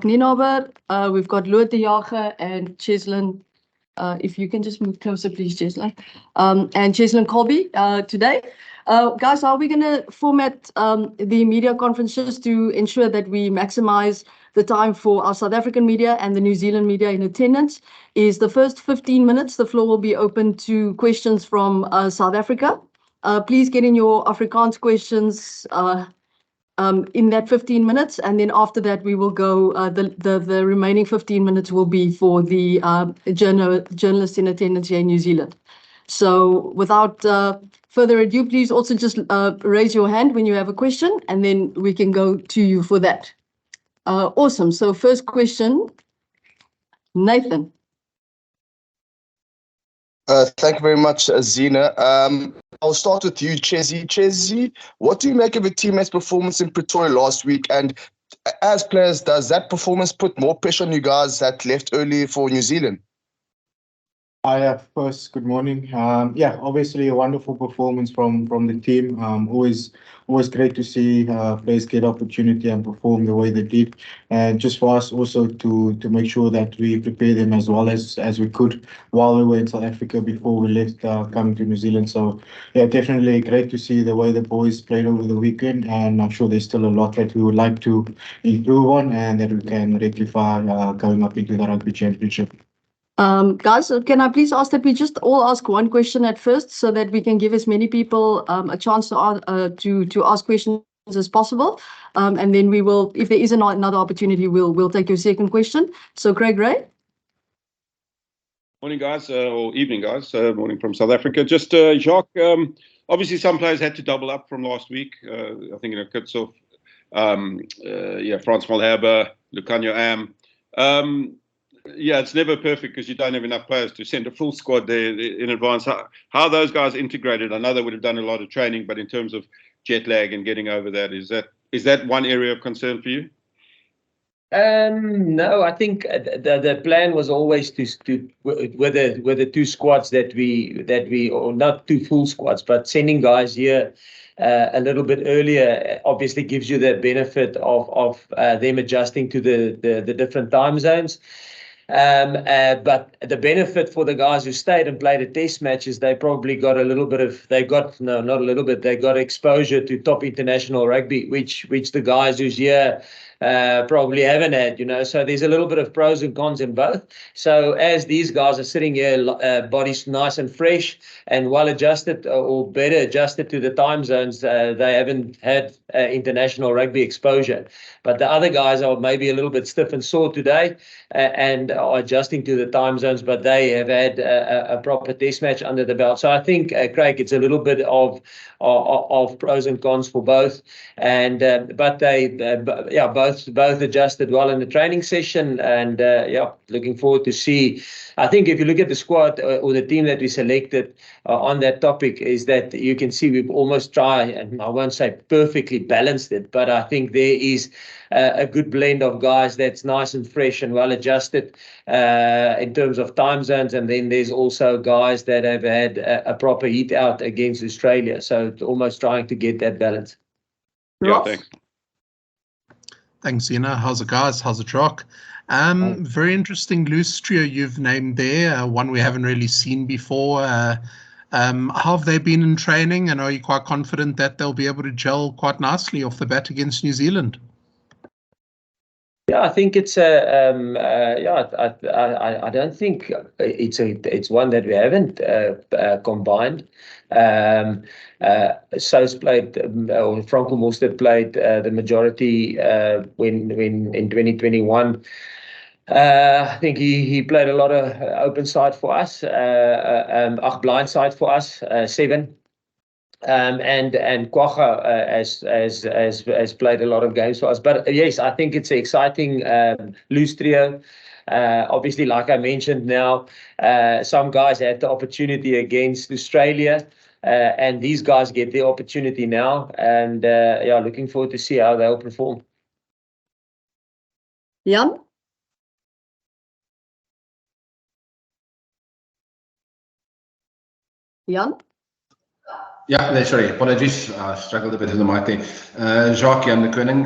Nienaber, we've got Loet de Jager and Cheslin. If you can just move closer, please, Cheslin. And Cheslin Colby today. Guys, how are we going to format the media conferences to ensure that we maximize the time for our South African media and the New Zealand media in attendance? Is the first 15 minutes, the floor will be open to questions from South Africa. Please get in your Afrikaans questions in that 15 minutes, and then after that we will go, the remaining 15 minutes will be for the journalists in attendance here in New Zealand. So without further ado, please also just raise your hand when you have a question, and then we can go to you for that. Awesome. So first question, Nathan. Thank you very much, Zina. I'll start with you, Chezzy. Chezzy, what do you make of your teammates' performance in Pretoria last week? And as players, does that performance put more pressure on you guys that left early for New Zealand? Hi, first, good morning. Yeah, obviously a wonderful performance from the team. Always great to see players get opportunity and perform the way they did. And just for us also to make sure that we prepare them as well as we could while we were in South Africa before we left coming to New Zealand. So yeah, definitely great to see the way the boys played over the weekend. And I'm sure there's still a lot that we would like to improve on and that we can rectify going up into the Rugby Championship. Guys, can I please ask that we just all ask one question at first so that we can give as many people a chance to ask questions as possible, and then we will, if there is another opportunity, we'll take your second question. So Craig Ray. Morning, guys, or evening, guys. Morning from South Africa. Just Jacques. Obviously, some players had to double up from last week. I think Kitshoff, Frans Malherbe, Lucanio Am. Yeah, it's never perfect because you don't have enough players to send a full squad there in advance. How are those guys integrated? I know they would have done a lot of training, but in terms of jet lag and getting over that, is that one area of concern for you? No, I think the plan was always to with the two squads that we or not two full squads, but sending guys here a little bit earlier obviously gives you the benefit of them adjusting to the different time zones. But the benefit for the guys who stayed and played a test match is they probably got they got exposure to top international rugby, which the guys who's here probably haven't had, so there's a little bit of pros and cons in both. So as these guys are sitting here, bodies nice and fresh and well adjusted or better adjusted to the time zones, they haven't had international rugby exposure. But the other guys are maybe a little bit stiff and sore today and are adjusting to the time zones, but they have had a proper test match under the belt. So I think, Craig, it's a little bit of pros and cons for both, and but they both adjusted well in the training session, and looking forward to see. I think if you look at the squad or the team that we selected on that topic, is that you can see we've almost tried, and I won't say perfectly balanced it, but I think there is a good blend of guys that's nice and fresh and well adjusted in terms of time zones, and then there's also guys that have had a proper heat out against Australia, so almost trying to get that balance. Yeah, thanks. Thanks, Zina. How's it, guys? How's it, Rock? Very interesting loose trio you've named there, one we haven't really seen before. How have they been in training, and are you quite confident that they'll be able to gel quite nicely off the bat against New Zealand? Yeah, I think it's I don't think it's one that we haven't combined. So's played, or Franco Mostert played the majority when in 2021. I think he played a lot of open side for us, blind side for us, 7. And Kwacha has played a lot of games for us. But yes, I think it's an exciting loose trio. Obviously, like I mentioned now, some guys had the opportunity against Australia, and these guys get the opportunity now. And looking forward to see how they'll perform. Jan? Jan? Yeah, sorry, apologies. I struggled a bit with the mic there. Jacques, Jan de Koning.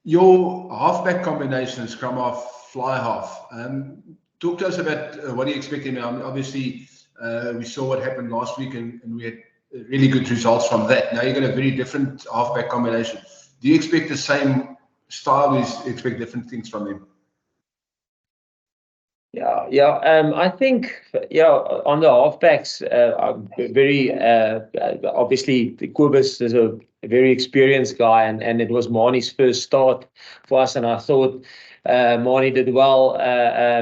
Your halfback combination, scrum half, fly half. Talk to us about what are you expecting now? Obviously, we saw what happened last week and we had really good results from that. Now you've got a very different halfback combination. Do you expect the same style? Or you expect different things from them? I think, on the halfbacks, very obviously Kobus is a very experienced guy, and it was Marnie's first start for us, and I thought Marnie did well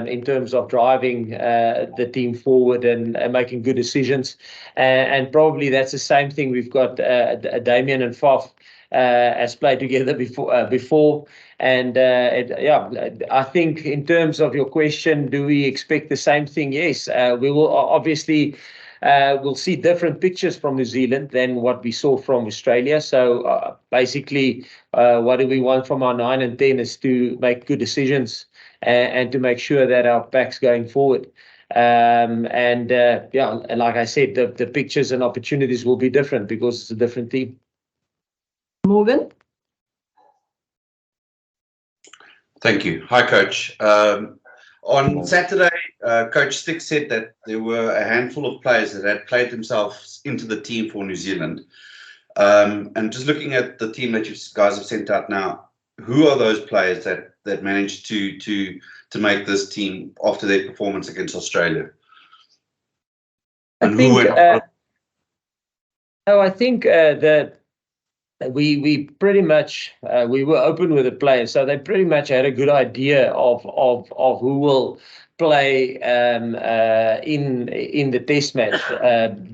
in terms of driving the team forward and making good decisions, and probably that's the same thing. We've got Damien and Faf has played together before. And I think in terms of your question, do we expect the same thing? Yes, we will obviously we'll see different pictures from New Zealand than what we saw from Australia. So basically, what do we want from our 9 and 10 is to make good decisions and to make sure that our back's going forward. And like I said, the pictures and opportunities will be different because it's a different team. Morgan? Thank you. Hi, Coach. On Saturday, Coach Stick said that there were a handful of players that had played themselves into the team for New Zealand. And just looking at the team that you guys have sent out now, who are those players that managed to make this team after their performance against Australia? And I think that we pretty much we were open with the players, so they pretty much had a good idea of who will play in the test match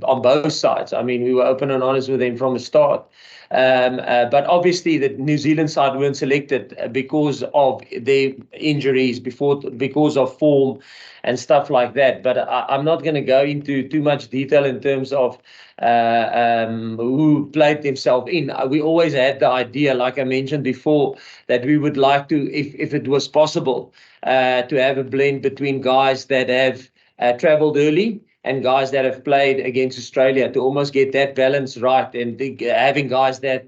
on both sides. I mean, we were open and honest with them from the start. But obviously the New Zealand side weren't selected because of their injuries, because of form and stuff like that. But I'm not going to go into too much detail in terms of who played themselves in. We always had the idea, like I mentioned before, that we would like to, if it was possible, to have a blend between guys that have travelled early and guys that have played against Australia, to almost get that balance right, and having guys that,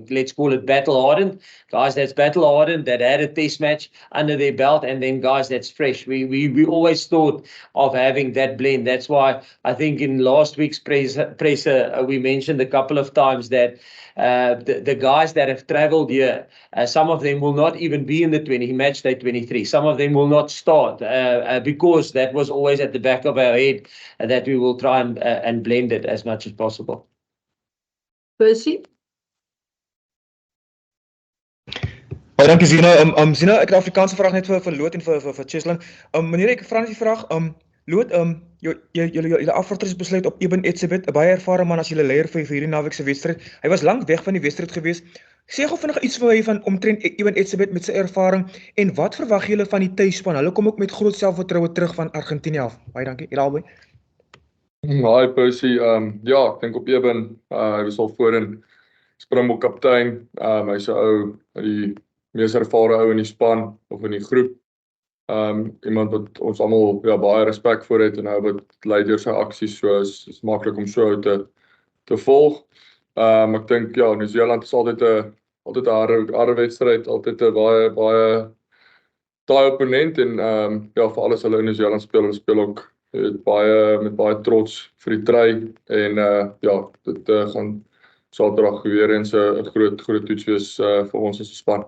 let's call it battle hardened, guys that's battle hardened, that had a test match under their belt, and then guys that's fresh. We always thought of having that blend. That's why I think in last week's presser we mentioned a couple of times that the guys that have travelled here, some of them will not even be in the match day 23. Some of them will not start because that was always at the back of our head, that we will try and blend it as much as possible. Percy? Dankie Zina. Zina, ek het 'n Afrikaanse vraag net vir Loot en vir Cheslin. Meneer, ek vra net die vraag, Loot, julle afvatters besluit op Eben Etzebeth, 'n baie ervare man as julle leier vir hierdie naweek se wedstryd. Hy was lank weg van die wedstryd gewees. Sê gou vinnig iets vir hy van omtrent Eben Etzebeth met sy ervaring, en wat verwag julle van die tuisspan? Hulle kom ook met groot selfvertroue terug van Argentinië af. Baie dankie. Julle albei. Hi Percy, ek dink op Eben, hy was al voorin Springbok kaptein, hy's 'n ou, die mees ervare ou in die span of in die groep. Iemand wat ons almal baie respek voor het en nou wat lei deur sy aksies, so is maklik om so te volg. Ek dink New Zealand is altyd 'n harde wedstryd, altyd 'n baie taai opponent, en vir alles hulle in New Zealand speel ook met baie trots vir die try, en dit gaan Saterdag weer eens 'n groot toets wees vir ons as 'n span.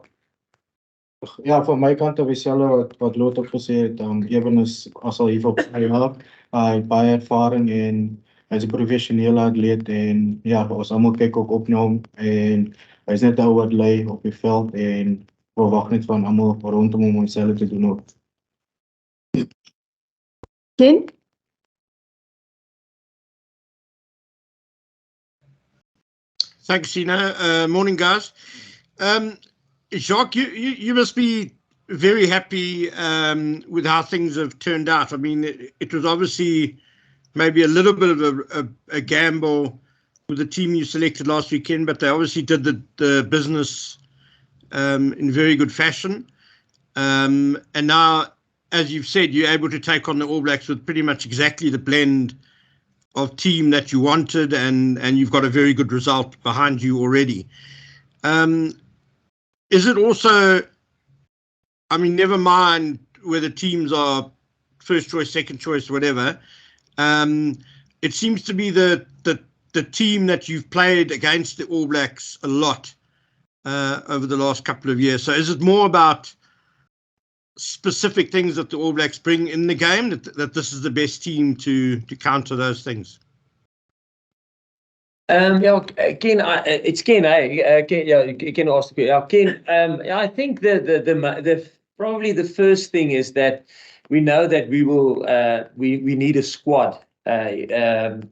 Ja, van my kant op dieselfde wat Lot ook gesê het, Eben is al hier vir baie jaar, baie ervaring en hy's 'n professionele atleet, en ons almal kyk ook op na hom, en hy's net 'n ou wat lei op die veld, en verwag net van almal rondom hom om dieselfde te doen ook. Ken? Thanks, Sina. Morning, guys. Jacques, you must be very happy with how things have turned out. I mean, it was obviously maybe a little bit of a gamble with the team you selected last weekend, but they obviously did the business in very good fashion. And now, as you've said, you're able to take on the All Blacks with pretty much exactly the blend of team that you wanted, and you've got a very good result behind you already. is it also, I mean, never mind whether teams are first choice, second choice, whatever. It seems to be the team that you've played against the All Blacks a lot over the last couple of years. So is it more about specific things that the All Blacks bring in the game, that this is the best team to counter those things? Yeah, Ken, it's Ken. Ken, yeah, Ken asked. Yeah, Ken. I think the probably the first thing is that we know that we will we need a squad to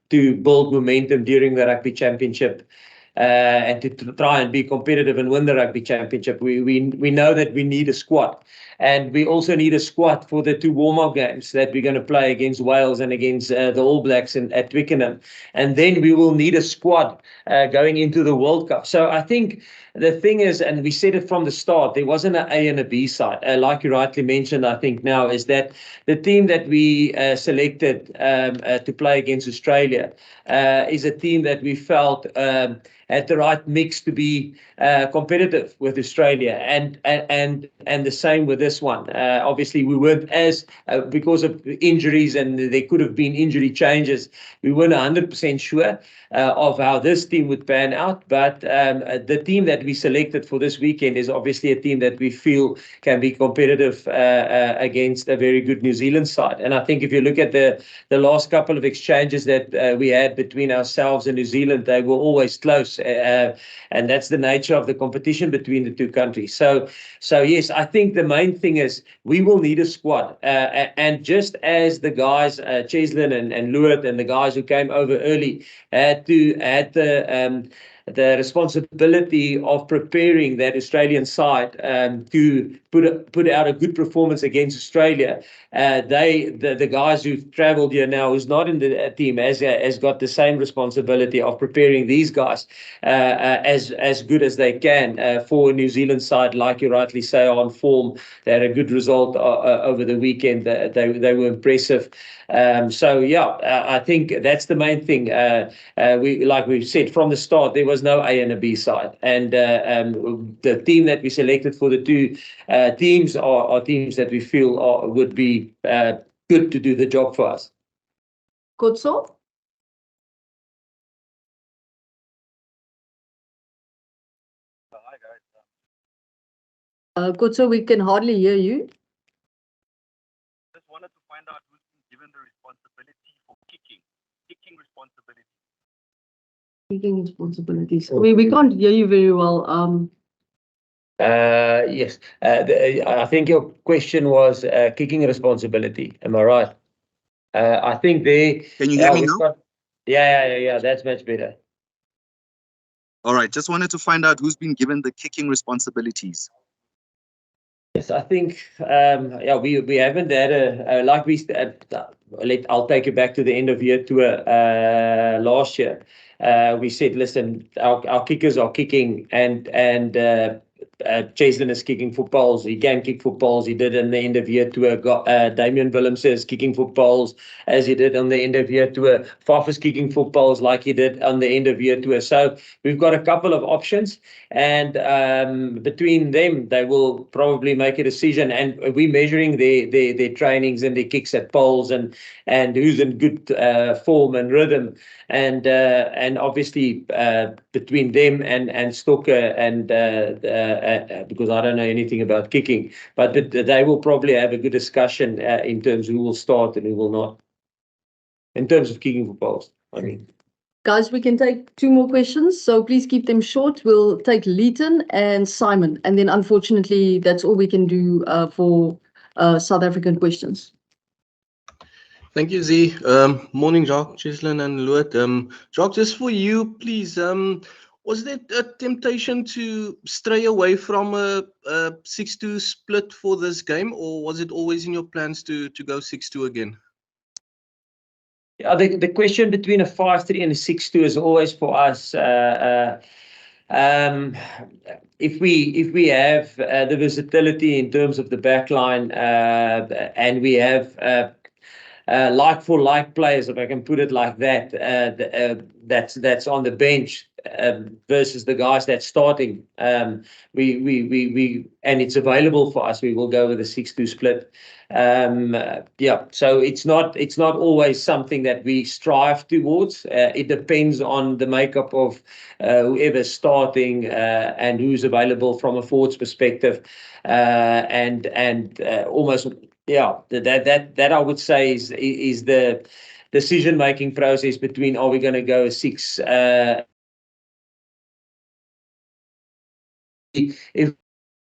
build momentum during the Rugby Championship. And to try and be competitive and win the Rugby Championship, we know that we need a squad, and we also need a squad for the 2 warm-up games that we're going to play against Wales and against the All Blacks at Twickenham, and then we will need a squad going into the World Cup. So I think the thing is, and we said it from the start, there wasn't an A and a B side. Like you rightly mentioned, I think now is that the team that we selected to play against Australia is a team that we felt had the right mix to be competitive with Australia, and the same with this one. Obviously, we weren't as because of injuries, and there could have been injury changes. We weren't 100% sure of how this team would pan out, but the team that we selected for this weekend is obviously a team that we feel can be competitive against a very good New Zealand side. And I think if you look at the last couple of exchanges that we had between ourselves and New Zealand, they were always close, and that's the nature of the competition between the 2 countries. So yes, I think the main thing is we will need a squad, and just as the guys, Cheslin and Lewis and the guys who came over early had the responsibility of preparing that Australian side to put out a good performance against Australia. The guys who've travelled here now, who's not in the team, has got the same responsibility of preparing these guys as good as they can for a New Zealand side, like you rightly say, on form. They had a good result over the weekend. They were impressive. So yeah, I think that's the main thing. Like we've said from the start, there was no A and a B side, and the team that we selected for the 2 teams are teams that we feel would be good to do the job for us. Good, so. Good, so we can hardly hear you. Just wanted to find out who's been given the responsibility for kicking responsibility. Kicking responsibilities. We can't hear you very well. Yes, I think your question was kicking responsibility. Am I right? I think they. Can you hear me now? Yeah. That's much better. All right. Just wanted to find out who's been given the kicking responsibilities. Yes, I think we haven't had like we I'll take you back to the end of year tour last year. We said, listen, our kickers are kicking, and Cheslin is kicking footballs. He can kick footballs. He did in the end of year tour. Damian Willems is kicking footballs as he did on the end of year tour. Faf is kicking footballs like he did on the end of year tour. So we've got a couple of options, and between them, they will probably make a decision. And we're measuring their trainings and their kicks at poles and who's in good form and rhythm. And obviously between them and Stocker and because I don't know anything about kicking, but they will probably have a good discussion in terms of who will start and who will not. In terms of kicking footballs, I mean. Guys, we can take 2 more questions, so please keep them short. We'll take Leighton and Simon, and then unfortunately that's all we can do for South African questions. Thank you, Z. Morning, Jacques, Cheslin, and Luet. Jacques, just for you, please. Was there a temptation to stray away from a 6-2 split for this game, or was it always in your plans to go 6-2 again? Yeah, the question between a 5-3 and a 6-2 is always for us. If we have the versatility in terms of the back line, and we have like for like players, if I can put it like that, that's on the bench versus the guys that's starting. We and it's available for us. We will go with a 6-2 split. Yeah, so it's not always something that we strive towards. It depends on the makeup of whoever's starting and who's available from a forwards perspective, and almost. Yeah, that I would say is the decision-making process between are we going to go 6 if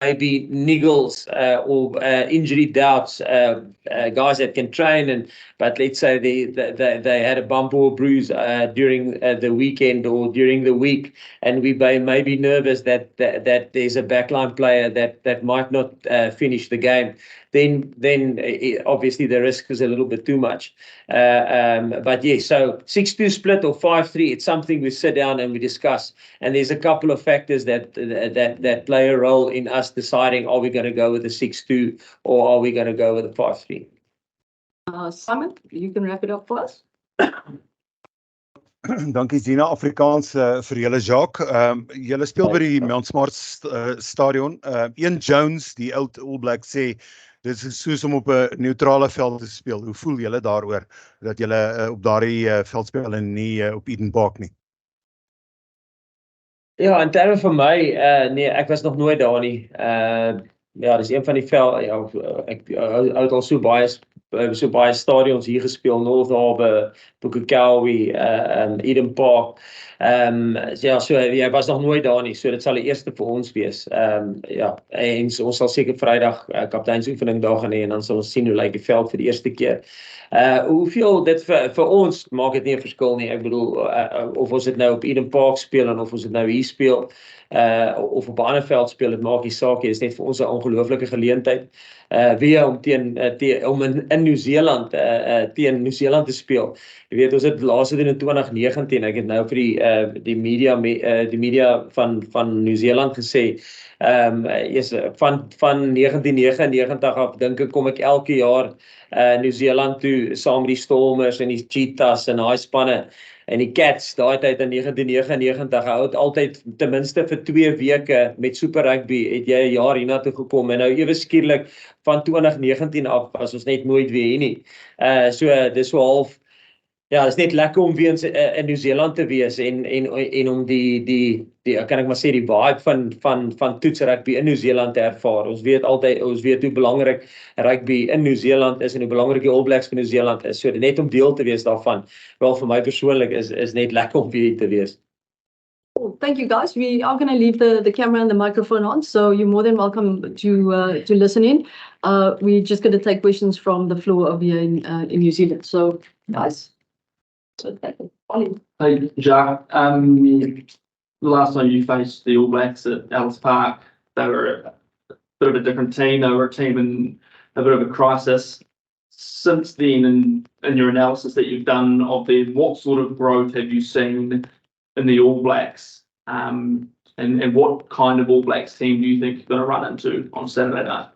maybe niggles or injury doubts, guys that can train, but let's say they had a bump or a bruise during the weekend or during the week, and we may be nervous that there's a backline player that might not finish the game. Then obviously the risk is a little bit too much. But yeah, so 6-2 split or 5-3, it's something we sit down and we discuss. And there's a couple of factors that play a role in us deciding, are we going to go with a 6-2 or are we going to go with a 5-3? Simon, you can wrap it up for us. Dankie Zina, Afrikaans vir julle Jacques. Julle speel by die Mount Smart stadion. Ian Jones, die oud All Black, sê dit is soos om op 'n neutrale veld te speel. Hoe voel julle daaroor dat julle op daardie veld speel en nie op Eden Park nie? Ja, in terme van my, nee, ek was nog nooit daar nie. Ja, dis een van die veld, ja, ek het al so baie stadions hier gespeel, North Harbour, Pukekowie, Eden Park. Ja, so jy was nog nooit daar nie, so dit sal die eerste vir ons wees. Ja, en ons sal seker Vrydag kapteinsoefening daar gaan hê en dan sal ons sien hoe lyk die veld vir die eerste keer. Hoeveel dit vir ons maak dit nie 'n verskil nie. Ek bedoel, of ons dit nou op Eden Park speel en of ons dit nou hier speel, of op 'n ander veld speel, dit maak nie saak nie. Dit is net vir ons 'n ongelooflike geleentheid. Om in Nieu-Seeland teen Nieu-Seeland te speel. Jy weet, ons het laas gedoen in 2019. Ek het nou vir die media van Nieu-Seeland gesê, van 1999 af dink ek kom ek elke jaar Nieu-Seeland toe saam met die Stormers en die Cheetahs en daai spanne. En die Cats, daai tyd in 1999, hou het altyd ten minste vir 2 weke met Super Rugby het jy 'n jaar hiernatoe gekom en nou ewe skielik van 2019 af as ons net nooit weer hier nie. So dis so half, ja, is net lekker om weer in Nieu-Seeland te wees en om die kan ek maar sê die vibe van toets rugby in Nieu-Seeland te ervaar. Ons weet hoe belangrik rugby in Nieu-Seeland is en hoe belangrik die All Blacks vir Nieu-Seeland is. So net om deel te wees daarvan, wel vir my persoonlik is net lekker om weer te wees. Cool. Thank you guys. We are going to leave the camera and the microphone on, so you're more than welcome to listen in. We're just going to take questions from the floor over here in New Zealand. So guys. Hey, Jacques. The last time you faced the All Blacks at Ellis Park, they were a bit of a different team. They were a team in a bit of a crisis. Since then, in your analysis that you've done of them, what sort of growth have you seen in the All Blacks? And what kind of All Blacks team do you think you're going to run into on Saturday night?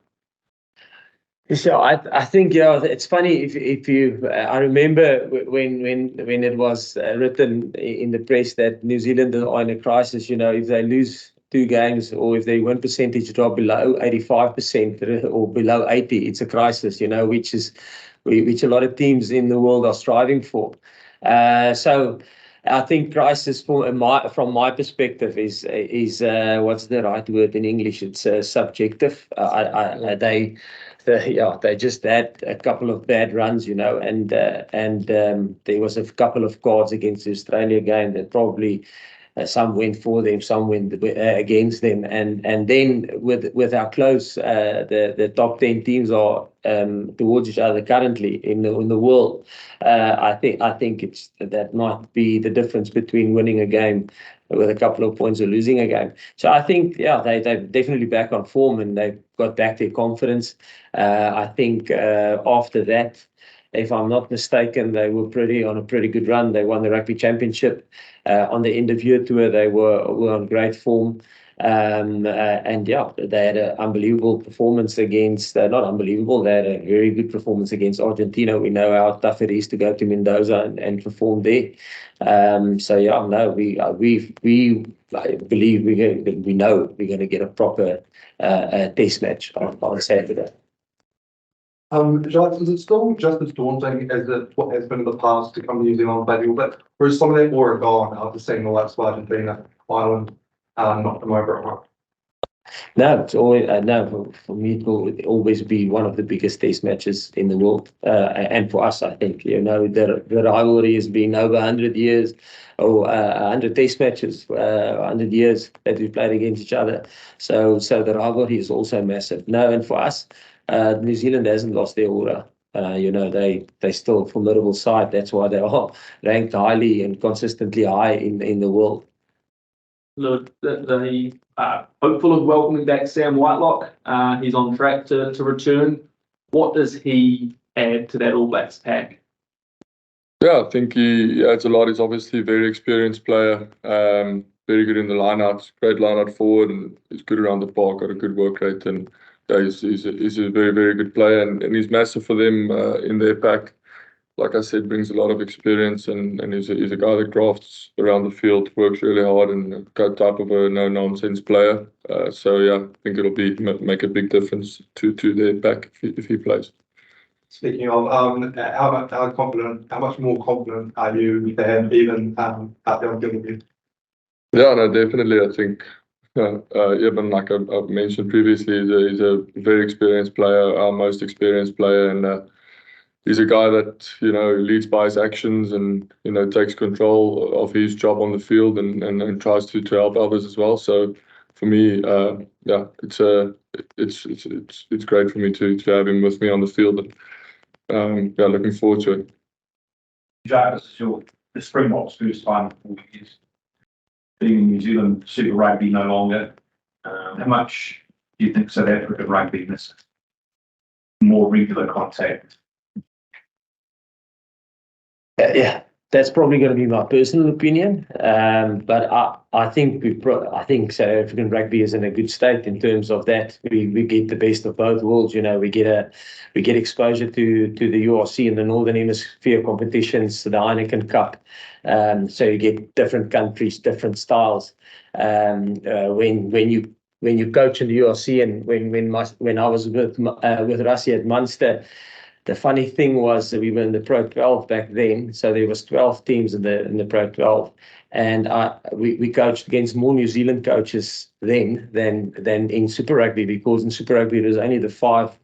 So I think, yeah, it's funny if you I remember when it was written in the press that New Zealand are in a crisis. You know, if they lose 2 games or if they win percentage drop below 85% or below 80, it's a crisis. You know, which a lot of teams in the world are striving for. So I think crisis from my perspective is what's the right word in English? It's subjective. They just had a couple of bad runs, you know, and there was a couple of cards against the Australia game that probably some went for them, some went against them, and then with how close the top 10 teams are towards each other currently in the world, I think that might be the difference between winning a game with a couple of points or losing a game. So I think, yeah, they're definitely back on form and they've got back their confidence. I think after that, if I'm not mistaken, they were on a pretty good run. They won the Rugby Championship. On the end of year tour, they were on great form. And yeah, they had an unbelievable performance against, not unbelievable, they had a very good performance against Argentina. We know how tough it is to go to Mendoza and perform there. So yeah, no, I believe we know we're going to get a proper test match on Saturday. Jacques, is it still just as daunting as what has been in the past to come to New Zealand and play the All Blacks? Or is some of that aura gone after seeing the likes of Argentina, Ireland, knock them over at home? No, it's always no. For me, it will always be one of the biggest test matches in the world, and for us, I think the rivalry has been over 100 years, or 100 test matches, 100 years that we played against each other. So the rivalry is also massive. No, and for us, New Zealand hasn't lost their aura. They still a formidable side. That's why they are ranked highly and consistently high in the world. Look, the hopeful of welcoming back Sam Whitelock. He's on track to return. What does he add to that All Blacks pack? Yeah, I think he adds a lot. He's obviously a very experienced player, very good in the lineouts, great lineout forward, and he's good around the park, got a good work rate, and yeah, he's a very, very good player, and he's massive for them in their pack. Like I said, brings a lot of experience, and he's a guy that grafts around the field, works really hard, and got type of a no-nonsense player. So yeah, I think it'll make a big difference to their pack if he plays. Speaking of, how much more confident are you than even at the interview? Yeah, no, definitely. I think even like I've mentioned previously, he's a very experienced player, our most experienced player, and he's a guy that leads by his actions and takes control of his job on the field and tries to help others as well. So for me, yeah, it's great for me to have him with me on the field, and yeah, looking forward to it. Jack, this is the Springboks' first time in 4 years being in New Zealand Super Rugby no longer. How much do you think South African rugby misses more regular contact? Yeah, that's probably going to be my personal opinion. But I think South African rugby is in a good state in terms of that. We get the best of both worlds. We get exposure to the URC in the Northern Hemisphere competitions, the Heineken Cup. So you get different countries, different styles. When you coach in the URC, and when I was with Rassie at Munster. The funny thing was that we were in the Pro 12 back then, so there was 12 teams in the Pro 12, and we coached against more New Zealand coaches then than in Super Rugby, because in Super Rugby it was only the 5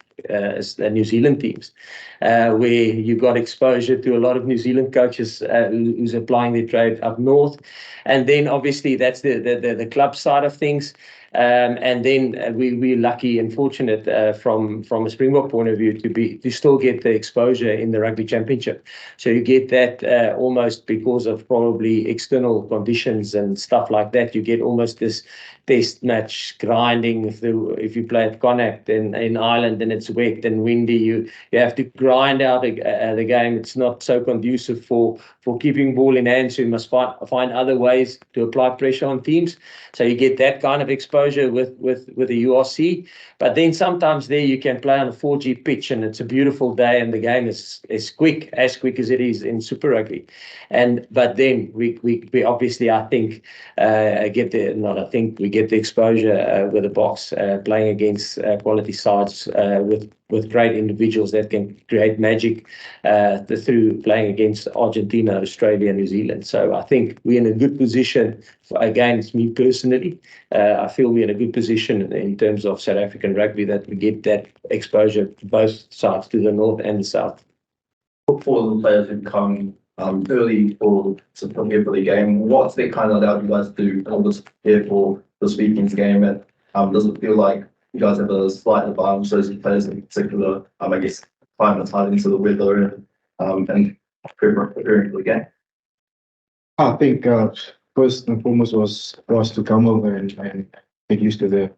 New Zealand teams, where you got exposure to a lot of New Zealand coaches who's applying their trade up north, and then obviously that's the club side of things. And then we're lucky and fortunate from a Springbok point of view to still get the exposure in the Rugby Championship. So you get that almost because of probably external conditions and stuff like that. You get almost this test match grinding if you play at Connacht in Ireland and it's wet and windy. You have to grind out the game. It's not so conducive for keeping ball in hand. So you must find other ways to apply pressure on teams. So you get that kind of exposure with the URC, but then sometimes there you can play on a 4G pitch and it's a beautiful day and the game is as quick as it is in Super Rugby. But then we obviously we get the exposure with the Boks playing against quality sides with great individuals that can create magic through playing against Argentina, Australia, New Zealand. So I think we're in a good position. Again, it's me personally. I feel we're in a good position in terms of South African rugby that we get that exposure to both sides, to the north and the south. For the players who come early to prepare for the game, what's the kind of allowed you guys to do in order to prepare for this weekend's game? And does it feel like you guys have a slight advantage, those players in particular, I guess, climatized into the weather and preparing for the game? I think first and foremost was for us to come over and get used to the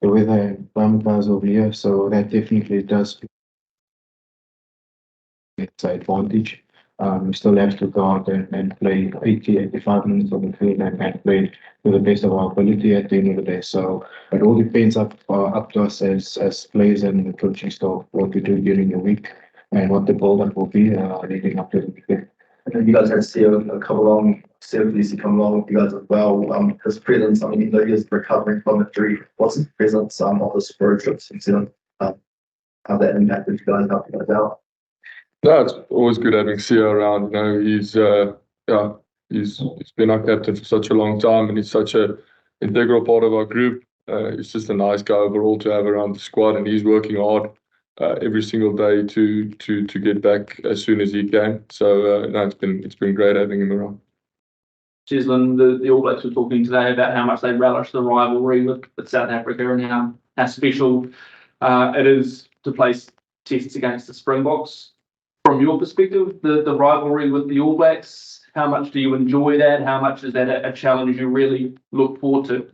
weather and climatize over here. So that definitely does. It's an advantage. We still have to go out and play 80, 85 minutes on the field and play to the best of our ability at the end of the day. So it all depends up to us as players and the coaching staff what we do during the week and what the build-up will be leading up to the weekend. And you guys had Steve come along, Steve Lisi come along with you guys as well. His presence, I mean, even though he is recovering from injury, what's his presence on the Spur trips in New Zealand? How that impacted you guys, helping you guys out? No, it's always good having Sia around. You know, he's been our captain for such a long time, and he's such a integral part of our group. He's just a nice guy overall to have around the squad, and he's working hard every single day to get back as soon as he can. So no, it's been great having him around. Cheslin, the All Blacks were talking today about how much they relish the rivalry with South Africa and how special it is to play tests against the Springboks. From your perspective, the rivalry with the All Blacks, how much do you enjoy that? How much is that a challenge you really look forward to?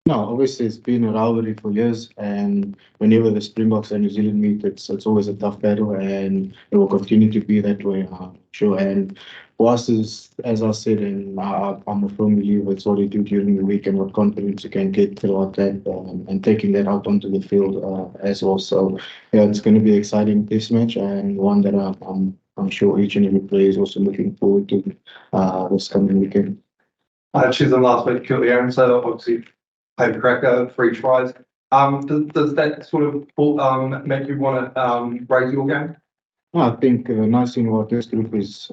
No, obviously it's been a rivalry for years, and whenever the Springboks and New Zealand meet, it's always a tough battle, and it will continue to be that way. Sure, and for us, as I said, and I'm a firm believer, it's what you do during the week and what confidence you can get throughout that, and taking that out onto the field as well. So yeah, it's going to be an exciting test match, and one that I'm sure each and every player is also looking forward to this coming weekend. Chisholm last week killed the Aaron, so obviously played cracker, 3 tries. Does that sort of make you want to raise your game? Well, I think the nice thing about this group is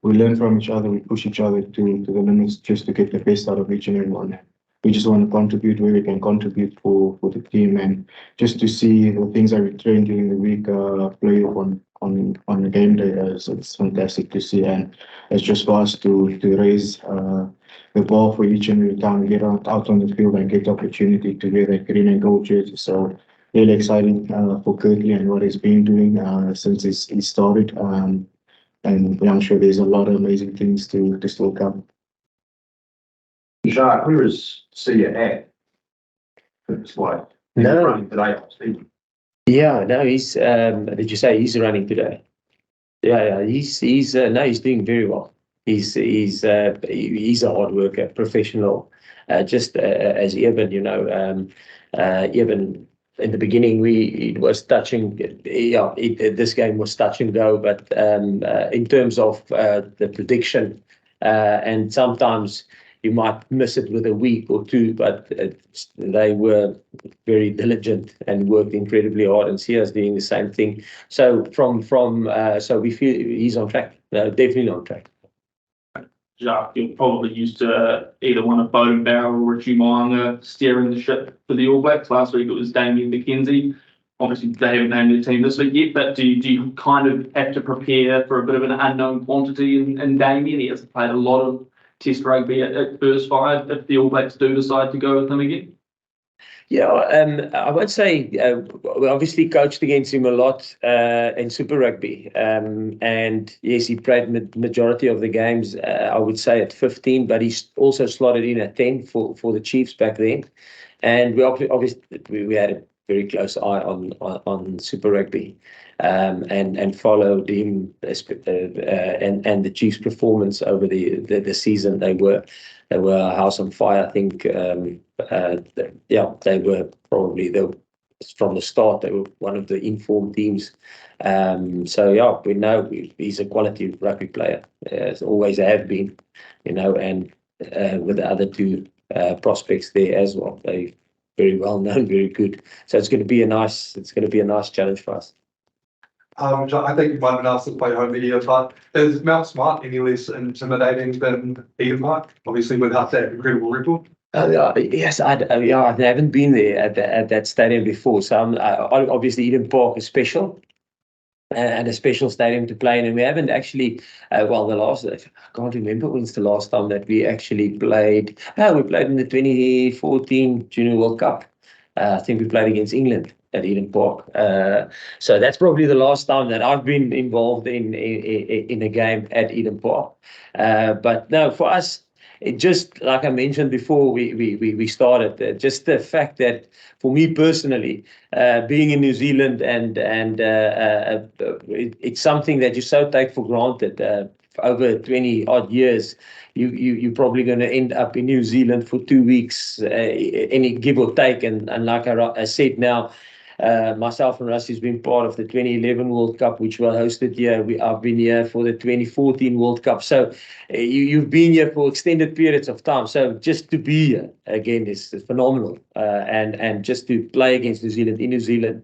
we learn from each other, we push each other to the limits just to get the best out of each and every one. We just want to contribute where we can contribute for the team, and just to see the things that we train during the week play on the game day. It's fantastic to see, and it's just for us to raise the ball for each and every time we get out on the field and get the opportunity to wear that green and gold jersey. So really exciting for Kirkley and what he's been doing since he started. And I'm sure there's a lot of amazing things to still come. Jacques, where is Sia at? It's like he's running today, Steve. Yeah, no, he's. Did you say he's running today? Yeah, he's doing very well. He's a hard worker, professional. Just as Eben, you know, Eben. In the beginning, it was touching. Yeah, this game was touch and go. But in terms of the prediction, and sometimes you might miss it with a week or two, but they were very diligent and worked incredibly hard. And Sia's doing the same thing. So so we feel he's on track. Definitely on track. Jacques, you're probably used to either one of Bowden Barrow or Richie Mo'unga steering the ship for the All Blacks. Last week it was Damien McKenzie. Obviously they haven't named the team this week yet, but do you kind of have to prepare for a bit of an unknown quantity in Damien? He has played a lot of Test rugby at first 5 if the All Blacks do decide to go with him again. Yeah, I would say we obviously coached against him a lot in Super Rugby. And yes, he played majority of the games, I would say at 15, but he's also slotted in at 10 for the Chiefs back then. And we obviously had a very close eye on Super Rugby and followed him and the Chiefs' performance over the season. They were a house on fire. I think they were probably from the start. They were one of the informed teams. So yeah, we know he's a quality rugby player. As always have been, you know, and with the other 2 prospects there as well. They very well known, very good. So it's going to be a nice challenge for us. I think you might have been asked to play home video, but is Mount Smart any less intimidating than Eden Park? Obviously, without that incredible record. Yes, I haven't been there at that stadium before. So obviously Eden Park is special. And a special stadium to play in, and we haven't actually. I can't remember when's the last time that we actually played. We played in the 2014 Junior World Cup. I think we played against England at Eden Park. So that's probably the last time that I've been involved in a game at Eden Park. But no, for us, it just like I mentioned before we started, just the fact that for me personally, being in New Zealand and it's something that you so take for granted. Over 20 odd years, you're probably going to end up in New Zealand for 2 weeks, any give or take. And like I said now, myself and Rusty's been part of the 2011 World Cup, which was hosted here. I've been here for the 2014 World Cup. So you've been here for extended periods of time. So just to be here again is phenomenal. And just to play against New Zealand in New Zealand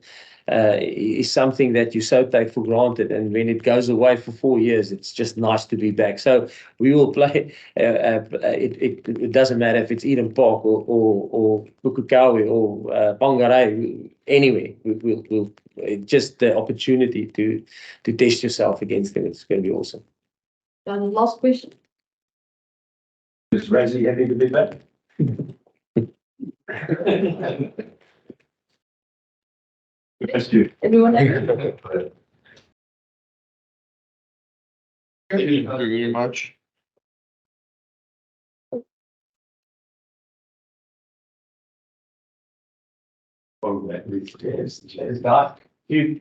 is something that you so take for granted. And when it goes away for 4 years, it's just nice to be back. So we will play. It doesn't matter if it's Eden Park or Pukekohe or Whangarei, anyway. We'll just the opportunity to test yourself against them. It's going to be awesome. And last question. Is Razzie happy to be back? That's you. Everyone Thank you very much. Cheers, guys. You.